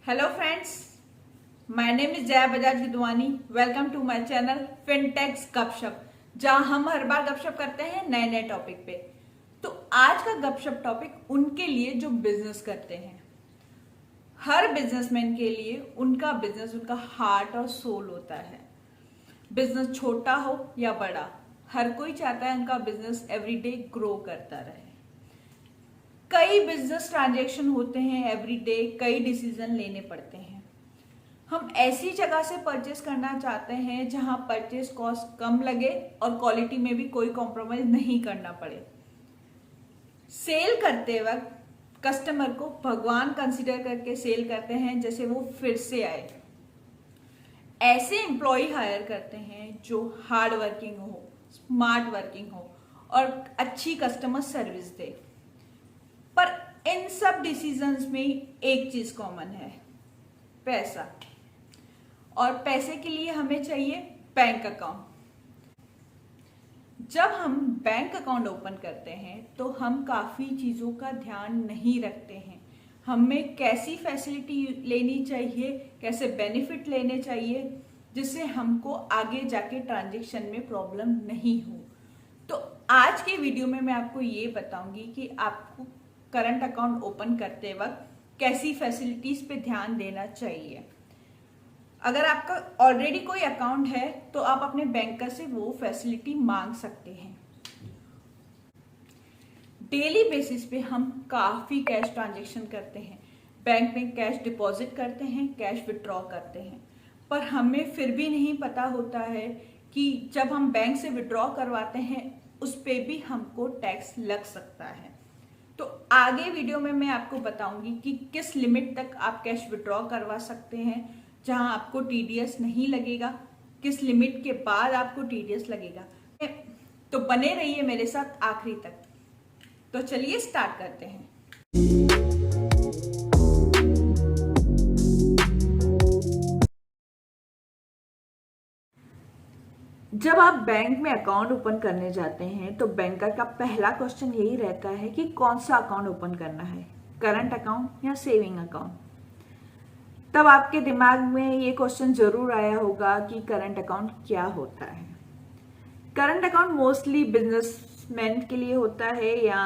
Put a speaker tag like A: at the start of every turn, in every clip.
A: Hello friends, my name is Jaya Bajaj Gidwani. Welcome to my channel Fintechs Gupshup, जहां हम हर बार गपशप करते हैं नए नए टॉपिक पे। तो आज का गपशप टॉपिक उनके लिए जो बिजनेस करते हैं। हर बिजनेसमैन के लिए उनका बिजनेस उनका हार्ट और सोल होता है। बिजनेस छोटा हो या बड़ा, हर कोई चाहता है उनका बिजनेस एवरीडे ग्रो करता रहे। कई बिजनेस ट्रांजैक्शन होते हैं एवरीडे, कई डिसीजन लेने पड़ते हैं। हम ऐसी जगह से परचेस करना चाहते हैं जहां परचेस कॉस्ट कम लगे और क्वालिटी में भी कोई कॉम्प्रोमाइज नहीं करना पड़े। सेल करते वक्त कस्टमर को भगवान कंसीडर करके सेल करते हैं, जैसे वो फिर से आए। ऐसे एम्प्लॉय हायर करते हैं जो हार्ड वर्किंग हो, स्मार्ट वर्किंग हो और अच्छी कस्टमर सर्विस दे। पर इन सब डिसीजंस में एक चीज कॉमन है, पैसा। और पैसे के लिए हमें चाहिए बैंक अकाउंट। जब हम बैंक अकाउंट ओपन करते हैं तो हम काफ़ी चीज़ों का ध्यान नहीं रखते हैं। हमें कैसी फैसिलिटी लेनी चाहिए, कैसे बेनिफिट लेने चाहिए, जिससे हमको आगे जाके ट्रांजैक्शन में प्रॉब्लम नहीं हो। तो आज के वीडियो में मैं आपको ये बताऊंगी कि आपको करंट अकाउंट ओपन करते वक्त कैसी फैसिलिटीज़ पे ध्यान देना चाहिए। अगर आपका ऑलरेडी कोई अकाउंट है तो आप अपने बैंकर से वो फैसिलिटी मांग सकते हैं। डेली बेसिस पे हम काफ़ी कैश ट्रांजैक्शन करते हैं, बैंक में कैश डिपॉजिट करते हैं, कैश विड्रॉ करते हैं। पर हमें फिर भी नहीं पता होता है कि जब हम बैंक से विड्रॉ करवाते हैं उस पे भी हमको टैक्स लग सकता है। तो आगे वीडियो में मैं आपको बताऊंगी कि किस लिमिट तक आप कैश विड्रॉ करवा सकते हैं जहां आपको टीडीएस नहीं लगेगा, किस लिमिट के बाद आपको टीडीएस लगेगा। तो बने रहिए मेरे साथ आखिरी तक। तो चलिए स्टार्ट करते हैं। जब आप बैंक में अकाउंट ओपन करने जाते हैं तो बैंकर का पहला क्वेश्चन यही रहता है कि कौन सा अकाउंट ओपन करना है, करंट अकाउंट या सेविंग अकाउंट। तब आपके दिमाग में ये क्वेश्चन जरूर आया होगा कि करंट अकाउंट क्या होता है। करंट अकाउंट मोस्टली बिजनेसमैन के लिए होता है या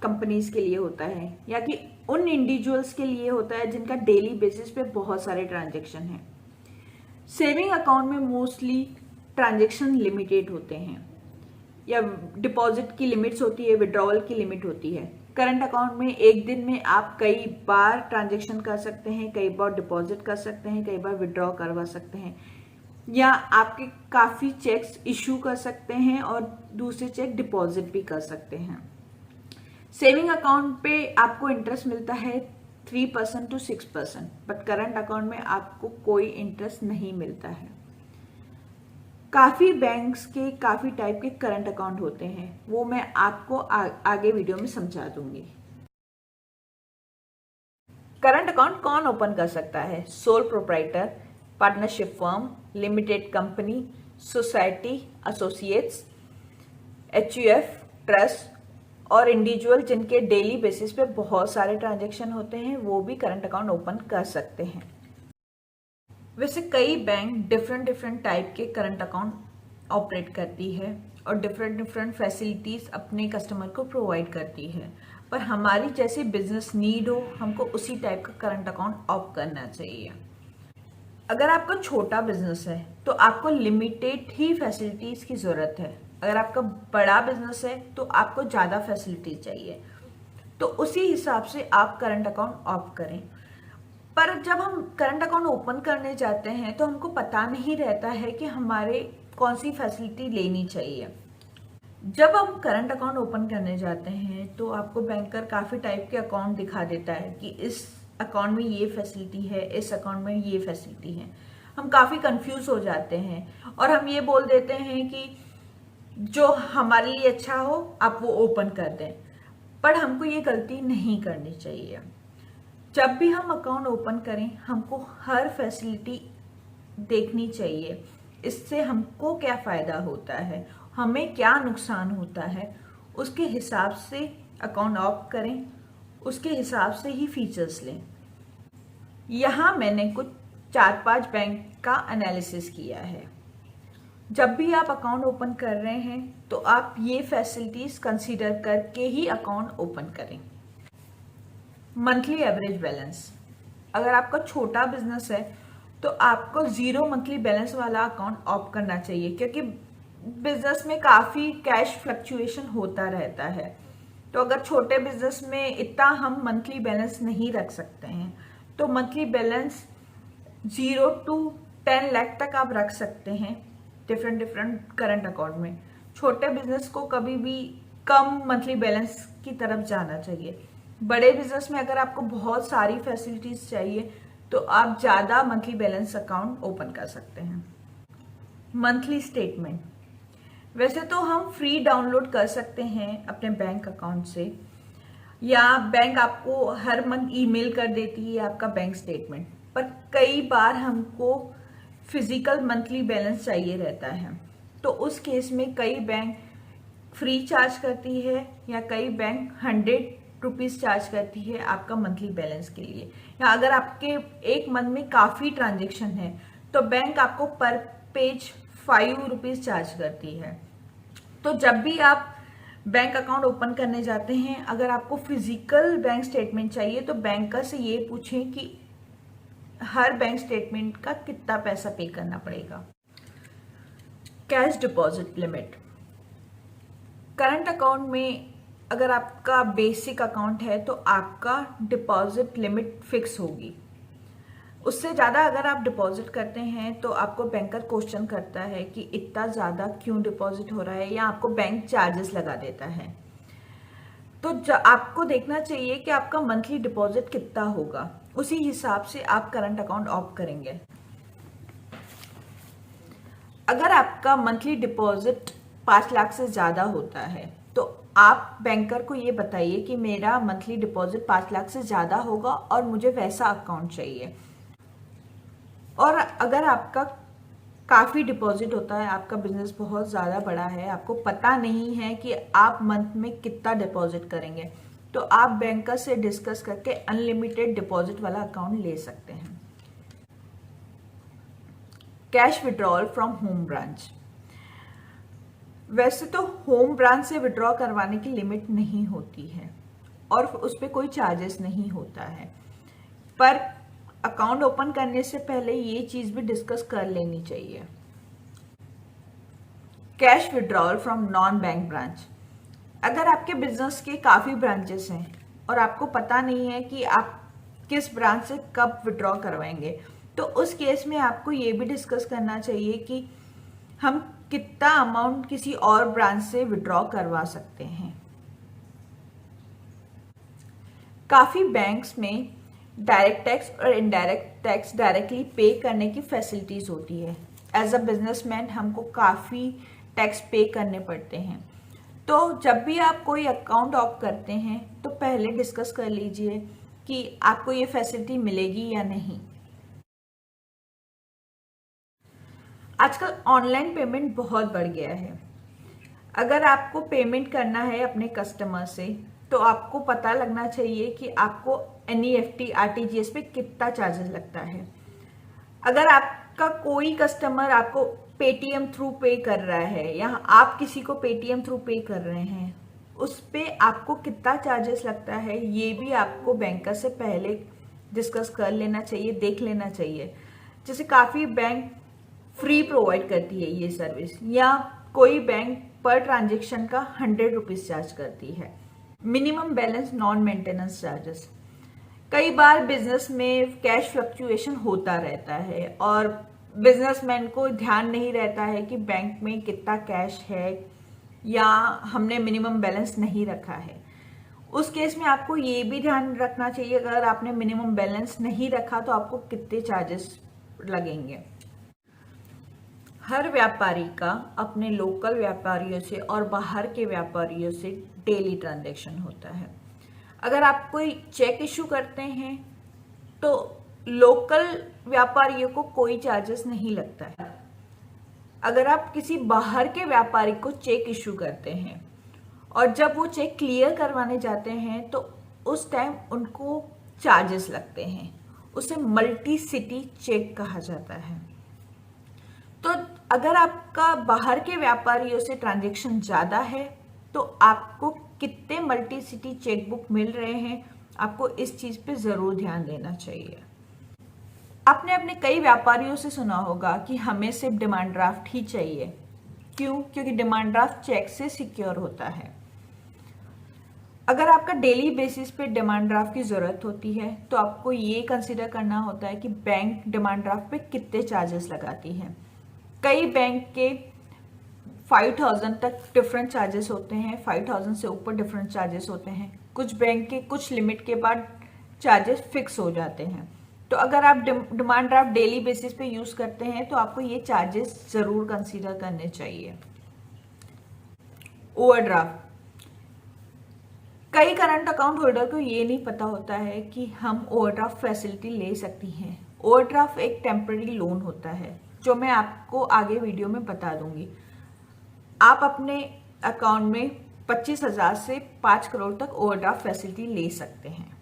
A: कंपनीज के लिए होता है या कि उन इंडिविजुअल्स के लिए होता है जिनका डेली बेसिस पे बहुत सारे ट्रांजैक्शन हैं। सेविंग अकाउंट में मोस्टली ट्रांजैक्शन लिमिटेड होते हैं या डिपॉजिट की लिमिट्स होती है, विड्रॉवल की लिमिट होती है। करंट अकाउंट में एक दिन में आप कई बार ट्रांजैक्शन कर सकते हैं, कई बार डिपॉजिट कर सकते हैं, कई बार विड्रॉ करवा सकते हैं, या आपके काफ़ी चेक्स इशू कर सकते हैं और दूसरे चेक डिपॉजिट भी कर सकते हैं। सेविंग अकाउंट पे आपको इंटरेस्ट मिलता है 3% to 6%, बट करंट अकाउंट में आपको कोई इंटरेस्ट नहीं मिलता है। काफ़ी बैंक्स के काफ़ी टाइप के करंट अकाउंट होते हैं, वो मैं आपको आगे वीडियो में समझा दूंगी। करंट अकाउंट कौन ओपन कर सकता है? Sole proprietor, partnership firm, limited company, society, associates, HUF, trust और इंडिविजुअल जिनके डेली बेसिस पे बहुत सारे ट्रांजैक्शन होते हैं, वो भी करंट अकाउंट ओपन कर सकते हैं। वैसे कई बैंक डिफरेंट टाइप के करंट अकाउंट ऑपरेट करती है और डिफरेंट फैसिलिटीज़ अपने कस्टमर को प्रोवाइड करती है, पर हमारी जैसे बिजनेस नीड हो हमको उसी टाइप का करंट अकाउंट ऑप करना चाहिए। अगर आपका छोटा बिजनेस है तो आपको लिमिटेड ही फैसिलिटीज़ की ज़रूरत है। अगर आपका बड़ा बिजनेस है तो आपको ज़्यादा फैसिलिटीज चाहिए, तो उसी हिसाब से आप करंट अकाउंट ऑप करें। पर जब हम करंट अकाउंट ओपन करने जाते हैं तो हमको पता नहीं रहता है कि हमारे कौन सी फैसिलिटी लेनी चाहिए। जब हम करंट अकाउंट ओपन करने जाते हैं तो आपको बैंकर काफ़ी टाइप के अकाउंट दिखा देता है कि इस अकाउंट में ये फैसिलिटी है, इस अकाउंट में ये फैसिलिटी है। हम काफ़ी कंफ्यूज हो जाते हैं और हम ये बोल देते हैं कि जो हमारे लिए अच्छा हो आप वो ओपन कर दें, पर हमको ये गलती नहीं करनी चाहिए। जब भी हम अकाउंट ओपन करें हमको हर फैसिलिटी देखनी चाहिए। इससे हमको क्या फ़ायदा होता है, हमें क्या नुकसान होता है, उसके हिसाब से अकाउंट ऑफ करें, उसके हिसाब से ही फीचर्स लें। यहाँ मैंने कुछ 4-5 बैंक का एनालिसिस किया है। जब भी आप अकाउंट ओपन कर रहे हैं तो आप ये फैसिलिटीज कंसीडर करके ही अकाउंट ओपन करें। मंथली एवरेज बैलेंस, अगर आपका छोटा बिजनेस है तो आपको 0 मंथली बैलेंस वाला अकाउंट ऑप्ट करना चाहिए, क्योंकि बिजनेस में काफ़ी कैश फ्लक्चुएशन होता रहता है। तो अगर छोटे बिजनेस में इतना हम मंथली बैलेंस नहीं रख सकते हैं, तो मंथली बैलेंस 0 to 10 लाख तक आप रख सकते हैं डिफरेंट करंट अकाउंट में। छोटे बिजनेस को कभी भी कम मंथली बैलेंस की तरफ जाना चाहिए। बड़े बिजनेस में अगर आपको बहुत सारी फैसिलिटीज चाहिए तो आप ज़्यादा मंथली बैलेंस अकाउंट ओपन कर सकते हैं। मंथली स्टेटमेंट, वैसे तो हम फ्री डाउनलोड कर सकते हैं अपने बैंक अकाउंट से, या बैंक आपको हर मंथ ईमेल कर देती है आपका बैंक स्टेटमेंट, पर कई बार हमको फिजिकल मंथली बैलेंस चाहिए रहता है। तो उस केस में कई बैंक फ्री चार्ज करती है या कई बैंक 100 रुपीज़ चार्ज करती है आपका मंथली बैलेंस के लिए। या अगर आपके एक मंथ में काफ़ी ट्रांजेक्शन है तो बैंक आपको पर पेज 5 रुपीज़ चार्ज करती है। तो जब भी आप बैंक अकाउंट ओपन करने जाते हैं, अगर आपको फिजिकल बैंक स्टेटमेंट चाहिए तो बैंकर से ये पूछें कि हर बैंक स्टेटमेंट का कितना पैसा पे करना पड़ेगा। Cash deposit limit, current account में अगर आपका बेसिक अकाउंट है तो आपका डिपॉजिट लिमिट फिक्स होगी। उससे ज़्यादा अगर आप डिपॉजिट करते हैं तो आपको बैंकर क्वेश्चन करता है कि इतना ज़्यादा क्यों डिपॉजिट हो रहा है, या आपको बैंक चार्जेस लगा देता है। तो आपको देखना चाहिए कि आपका मंथली डिपॉजिट कितना होगा, उसी हिसाब से आप करंट अकाउंट ऑप्ट करेंगे। अगर आपका मंथली डिपॉजिट 5 लाख से ज़्यादा होता है तो आप बैंकर को ये बताइए कि मेरा मंथली डिपॉजिट 5 लाख से ज़्यादा होगा और मुझे वैसा अकाउंट चाहिए। और अगर आपका काफ़ी डिपॉजिट होता है, आपका बिजनेस बहुत ज़्यादा बड़ा है, आपको पता नहीं है कि आप मंथ में कितना डिपॉजिट करेंगे, तो आप बैंकर से डिस्कस करके अनलिमिटेड डिपॉजिट वाला अकाउंट ले सकते हैं। Cash withdrawal from home branch, वैसे तो होम ब्रांच से विड्रॉ करवाने की लिमिट नहीं होती है और उस पर कोई चार्जेस नहीं होता है, पर अकाउंट ओपन करने से पहले ये चीज़ भी डिस्कस कर लेनी चाहिए। Cash withdrawal from non bank branch, अगर आपके बिजनेस के काफ़ी ब्रांचेस हैं और आपको पता नहीं है कि आप किस ब्रांच से कब विड्रॉ करवाएंगे, तो उस केस में आपको ये भी डिस्कस करना चाहिए कि हम कितना अमाउंट किसी और ब्रांच से विड्रॉ करवा सकते हैं। काफ़ी बैंक्स में डायरेक्ट टैक्स और इनडायरेक्ट टैक्स डायरेक्टली पे करने की फैसिलिटीज़ होती है। एज अ बिजनेसमैन हमको काफ़ी टैक्स पे करने पड़ते हैं। तो जब भी आप कोई अकाउंट ऑप्ट करते हैं तो पहले डिस्कस कर लीजिए कि आपको ये फैसिलिटी मिलेगी या नहीं। आजकल ऑनलाइन पेमेंट बहुत बढ़ गया है। अगर आपको पेमेंट करना है अपने कस्टमर से तो आपको पता लगना चाहिए कि आपको NEFT RTGS पे कितना चार्जेस लगता है। अगर आपका कोई कस्टमर आपको पेटीएम थ्रू पे कर रहा है या आप किसी को पेटीएम थ्रू पे कर रहे हैं, उस पे आपको कितना चार्जेस लगता है ये भी आपको बैंकर से पहले डिस्कस कर लेना चाहिए, देख लेना चाहिए। जैसे काफ़ी बैंक फ्री प्रोवाइड करती है ये सर्विस, या कोई बैंक पर ट्रांजेक्शन का 100 रुपीज़ चार्ज करती है। Minimum balance non maintenance charges, कई बार बिजनेस में कैश फ्लक्चुएशन होता रहता है और बिजनेसमैन को ध्यान नहीं रहता है कि बैंक में कितना कैश है या हमने मिनिमम बैलेंस नहीं रखा है। उस केस में आपको ये भी ध्यान रखना चाहिए अगर आपने मिनिमम बैलेंस नहीं रखा तो आपको कितने चार्जेस लगेंगे। हर व्यापारी का अपने लोकल व्यापारियों से और बाहर के व्यापारियों से डेली ट्रांजैक्शन होता है। अगर आप कोई चेक इशू करते हैं तो लोकल व्यापारियों को कोई चार्जेस नहीं लगता है। अगर आप किसी बाहर के व्यापारी को चेक इशू करते हैं और जब वो चेक क्लियर करवाने जाते हैं तो उस टाइम उनको चार्जेस लगते हैं उसे मल्टी सिटी चेक कहा जाता है। तो अगर आपका बाहर के व्यापारियों से ट्रांजैक्शन ज़्यादा है तो आपको कितने मल्टी सिटी चेकबुक मिल रहे हैं, आपको इस चीज़ पे ज़रूर ध्यान देना चाहिए। आपने अपने कई व्यापारियों से सुना होगा कि हमें सिर्फ डिमांड ड्राफ्ट ही चाहिए। क्यों? क्योंकि डिमांड ड्राफ्ट चेक से सिक्योर होता है। अगर आपका डेली बेसिस पे डिमांड ड्राफ्ट की ज़रूरत होती है तो आपको ये कंसिडर करना होता है कि बैंक डिमांड ड्राफ्ट पे कितने चार्जेस लगाती है। कई बैंक के 5000 तक डिफरेंट चार्जेस होते हैं, 5000 से ऊपर डिफरेंट चार्जेस होते हैं। कुछ बैंक के कुछ लिमिट के बाद चार्जेस फिक्स हो जाते हैं। तो अगर आप डिमांड ड्राफ्ट डेली बेसिस पे यूज़ करते हैं तो आपको ये चार्जेस ज़रूर कंसीडर करने चाहिए। ओवरड्राफ्ट, कई करंट अकाउंट होल्डर को ये नहीं पता होता है कि हम ओवरड्राफ्ट फैसिलिटी ले सकती हैं। ओवरड्राफ्ट एक टेम्पररी लोन होता है जो मैं आपको आगे वीडियो में बता दूंगी। आप अपने अकाउंट में 25,000 से 5 करोड़ तक ओवरड्राफ्ट फैसिलिटी ले सकते हैं।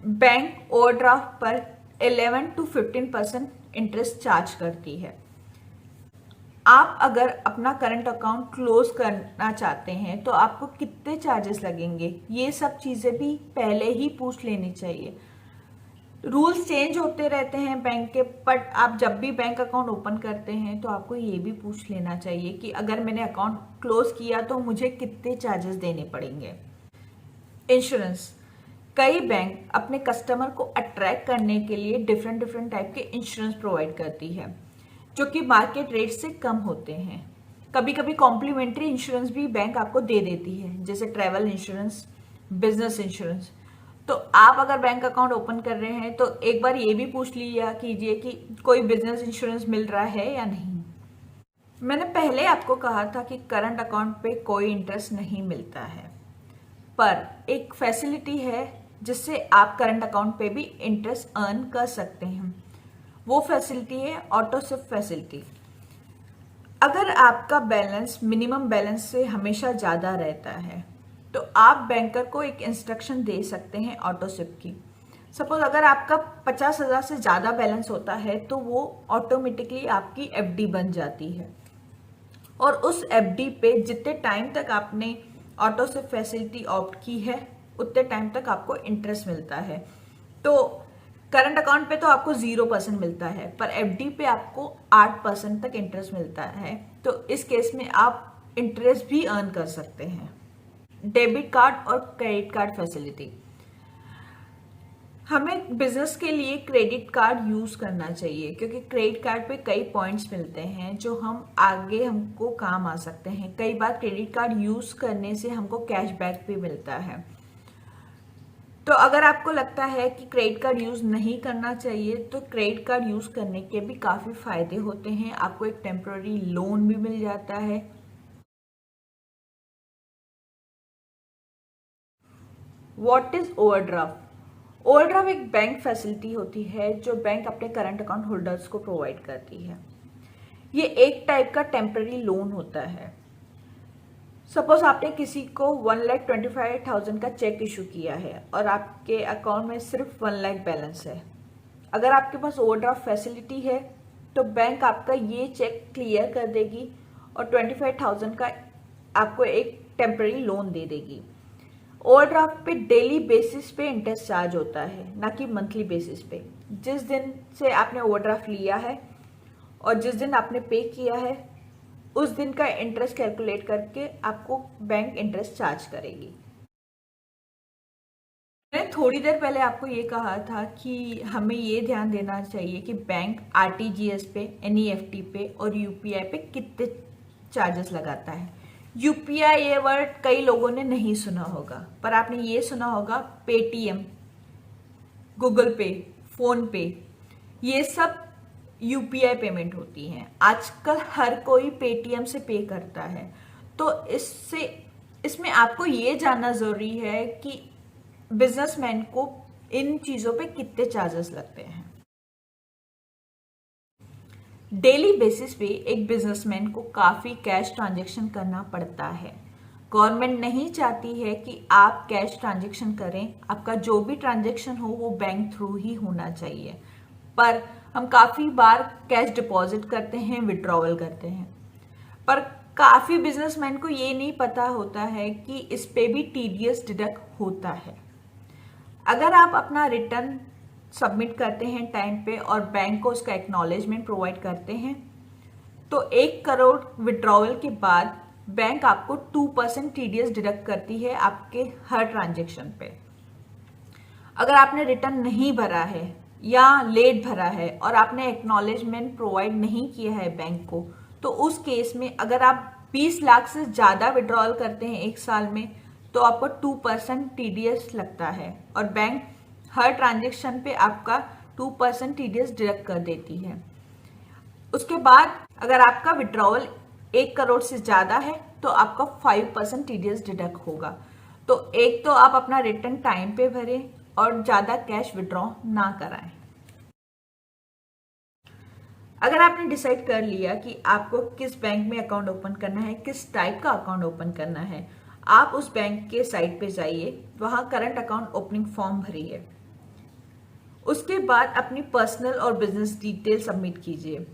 A: बैंक ओवरड्राफ्ट पर 11 to 15% इंटरेस्ट चार्ज करती है। आप अगर अपना करंट अकाउंट क्लोज करना चाहते हैं तो आपको कितने चार्जेस लगेंगे, ये सब चीज़ें भी पहले ही पूछ लेनी चाहिए। रूल्स चेंज होते रहते हैं बैंक के, बट आप जब भी बैंक अकाउंट ओपन करते हैं तो आपको ये भी पूछ लेना चाहिए कि अगर मैंने अकाउंट क्लोज किया तो मुझे कितने चार्जेस देने पड़ेंगे। इंश्योरेंस, कई बैंक अपने कस्टमर को अट्रैक्ट करने के लिए डिफरेंट टाइप के इंश्योरेंस प्रोवाइड करती है जो कि मार्केट रेट से कम होते हैं। कभी कभी कॉम्प्लीमेंट्री इंश्योरेंस भी बैंक आपको दे देती है, जैसे ट्रैवल इंश्योरेंस, बिजनेस इंश्योरेंस। तो आप अगर बैंक अकाउंट ओपन कर रहे हैं तो एक बार ये भी पूछ लिया कीजिए कि कोई बिजनेस इंश्योरेंस मिल रहा है या नहीं। मैंने पहले आपको कहा था कि करंट अकाउंट पे कोई इंटरेस्ट नहीं मिलता है, पर एक फैसिलिटी है जिससे आप करंट अकाउंट पे भी इंटरेस्ट अर्न कर सकते हैं। वो फैसिलिटी है ऑटो शिफ्ट फैसिलिटी। अगर आपका बैलेंस मिनिमम बैलेंस से हमेशा ज़्यादा रहता है तो आप बैंकर को एक इंस्ट्रक्शन दे सकते हैं ऑटो शिफ्ट की। सपोज अगर आपका 50,000 से ज़्यादा बैलेंस होता है तो वो ऑटोमेटिकली आपकी एफडी बन जाती है और उस एफडी पे जितने टाइम तक आपने ऑटो शिफ्ट फैसिलिटी ऑप्ट की है उतने टाइम तक आपको इंटरेस्ट मिलता है। तो करंट अकाउंट पे तो आपको 0% मिलता है, पर एफडी पे आपको 8% तक इंटरेस्ट मिलता है। तो इस केस में आप इंटरेस्ट भी अर्न कर सकते हैं। डेबिट कार्ड और क्रेडिट कार्ड फैसिलिटी, हमें बिजनेस के लिए क्रेडिट कार्ड यूज करना चाहिए क्योंकि क्रेडिट कार्ड पे कई पॉइंट्स मिलते हैं जो हम आगे हमको काम आ सकते हैं। कई बार क्रेडिट कार्ड यूज करने से हमको कैशबैक भी मिलता है। तो अगर आपको लगता है कि क्रेडिट कार्ड यूज नहीं करना चाहिए तो क्रेडिट कार्ड यूज करने के भी काफी फायदे होते हैं। आपको एक टेम्पररी लोन भी मिल जाता है। What is overdraft? ओवरड्राफ्ट एक बैंक फैसिलिटी होती है जो बैंक अपने करंट अकाउंट होल्डर्स को प्रोवाइड करती है। ये एक टाइप का टेम्पररी लोन होता है। सपोज आपने किसी को 1,25,000 का चेक इशू किया है और आपके अकाउंट में सिर्फ 1 लाख बैलेंस है। अगर आपके पास ओवरड्राफ्ट फैसिलिटी है तो बैंक आपका ये चेक क्लियर कर देगी और 25,000 का आपको एक टेम्पररी लोन दे देगी। ओवरड्राफ्ट पे डेली बेसिस पे इंटरेस्ट चार्ज होता है, ना कि मंथली बेसिस पे। जिस दिन से आपने ओवरड्राफ्ट लिया है और जिस दिन आपने पे किया है उस दिन का इंटरेस्ट कैलकुलेट करके आपको बैंक इंटरेस्ट चार्ज करेगी। मैंने थोड़ी देर पहले आपको ये कहा था कि हमें ये ध्यान देना चाहिए कि बैंक आरटीजीएस पे, एनईएफटी पे और यूपीआई पे कितने चार्जेस लगाता है। यूपीआई ये वर्ड कई लोगों ने नहीं सुना होगा, पर आपने ये सुना होगा पेटीएम, गूगल पे, फोन पे, ये सब यूपीआई पेमेंट होती हैं। आजकल हर कोई पेटीएम से पे करता है। तो इसमें आपको ये जानना जरूरी है कि बिजनेसमैन को इन चीजों पे कितने चार्जेस लगते हैं। डेली बेसिस पे एक बिजनेसमैन को काफी कैश ट्रांजैक्शन करना पड़ता है। गवर्नमेंट नहीं चाहती है कि आप कैश ट्रांजैक्शन करें, आपका जो भी ट्रांजैक्शन हो वो बैंक थ्रू ही होना चाहिए। पर हम काफ़ी बार कैश डिपॉजिट करते हैं, विड्रॉवल करते हैं, पर काफ़ी बिजनेसमैन को ये नहीं पता होता है कि इस पे भी टीडीएस डिडक्ट होता है। अगर आप अपना रिटर्न सबमिट करते हैं टाइम पे और बैंक को उसका एक्नॉलेजमेंट प्रोवाइड करते हैं, तो 1 करोड़ विड्रॉवल के बाद बैंक आपको 2% टीडीएस डिडक्ट करती है आपके हर ट्रांजेक्शन पे। अगर आपने रिटर्न नहीं भरा है या लेट भरा है और आपने एक्नॉलेजमेंट प्रोवाइड नहीं किया है बैंक को, तो उस केस में अगर आप 20 लाख से ज़्यादा विड्रॉल करते हैं 1 साल में, तो आपको 2% टीडीएस लगता है और बैंक हर ट्रांजेक्शन पे आपका 2% टीडीएस डिडक्ट कर देती है। उसके बाद अगर आपका विड्रॉवल 1 करोड़ से ज़्यादा है तो आपका 5% टीडीएस डिडक्ट होगा। तो एक तो आप अपना रिटर्न टाइम पे भरें और ज़्यादा कैश विड्रॉ ना कराएं। अगर आपने डिसाइड कर लिया कि आपको किस बैंक में अकाउंट ओपन करना है, किस टाइप का अकाउंट ओपन करना है, आप उस बैंक के साइट पे जाइए, वहाँ करंट अकाउंट ओपनिंग फॉर्म भरिए। उसके बाद अपनी पर्सनल और बिजनेस डिटेल सबमिट कीजिए।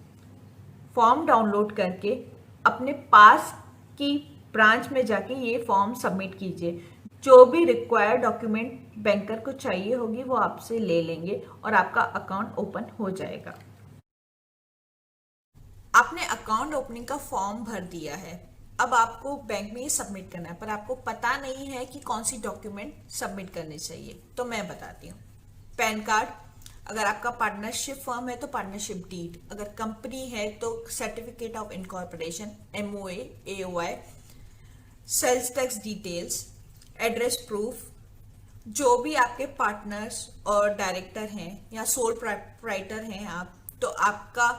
A: फॉर्म डाउनलोड करके अपने पास की ब्रांच में जाके ये फॉर्म सबमिट कीजिए। जो भी रिक्वायर्ड डॉक्यूमेंट बैंकर को चाहिए होगी वो आपसे ले लेंगे और आपका अकाउंट ओपन हो जाएगा। आपने अकाउंट ओपनिंग का फॉर्म भर दिया है, अब आपको बैंक में ये सबमिट करना है, पर आपको पता नहीं है कि कौन सी डॉक्यूमेंट सबमिट करनी चाहिए। तो मैं बताती हूँ। पैन कार्ड, अगर आपका पार्टनरशिप फर्म है तो पार्टनरशिप डीड, अगर कंपनी है तो certificate of incorporation, MOA, AOI, sales tax details, address proof, जो भी आपके पार्टनर्स और डायरेक्टर हैं या सोल प्रोप्राइटर हैं आप, तो आपका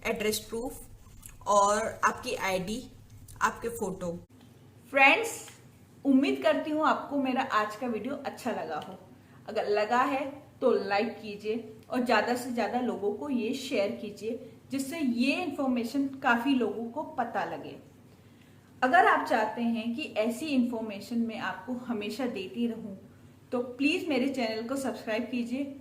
A: एड्रेस प्रूफ और आपकी आईडी, आपके फोटो। फ्रेंड्स, उम्मीद करती हूँ आपको मेरा आज का वीडियो अच्छा लगा हो। अगर लगा है तो लाइक कीजिए और ज़्यादा से ज़्यादा लोगों को ये शेयर कीजिए, जिससे ये इन्फॉर्मेशन काफ़ी लोगों को पता लगे। अगर आप चाहते हैं कि ऐसी इन्फॉर्मेशन मैं आपको हमेशा देती रहूं, तो प्लीज़ मेरे चैनल को सब्सक्राइब कीजिए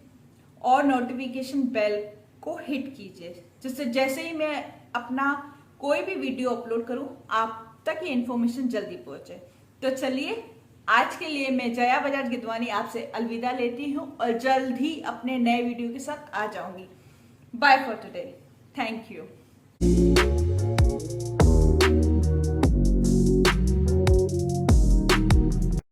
A: और नोटिफिकेशन बेल को हिट कीजिए, जिससे जैसे ही मैं अपना कोई भी वीडियो अपलोड करूं आप तक ये इन्फॉर्मेशन जल्दी पहुंचे। तो चलिए, आज के लिए मैं जया बजाज गिदवानी आपसे अलविदा लेती हूं और जल्द ही अपने नए वीडियो के साथ आ जाऊंगी। Bye for today, thank you.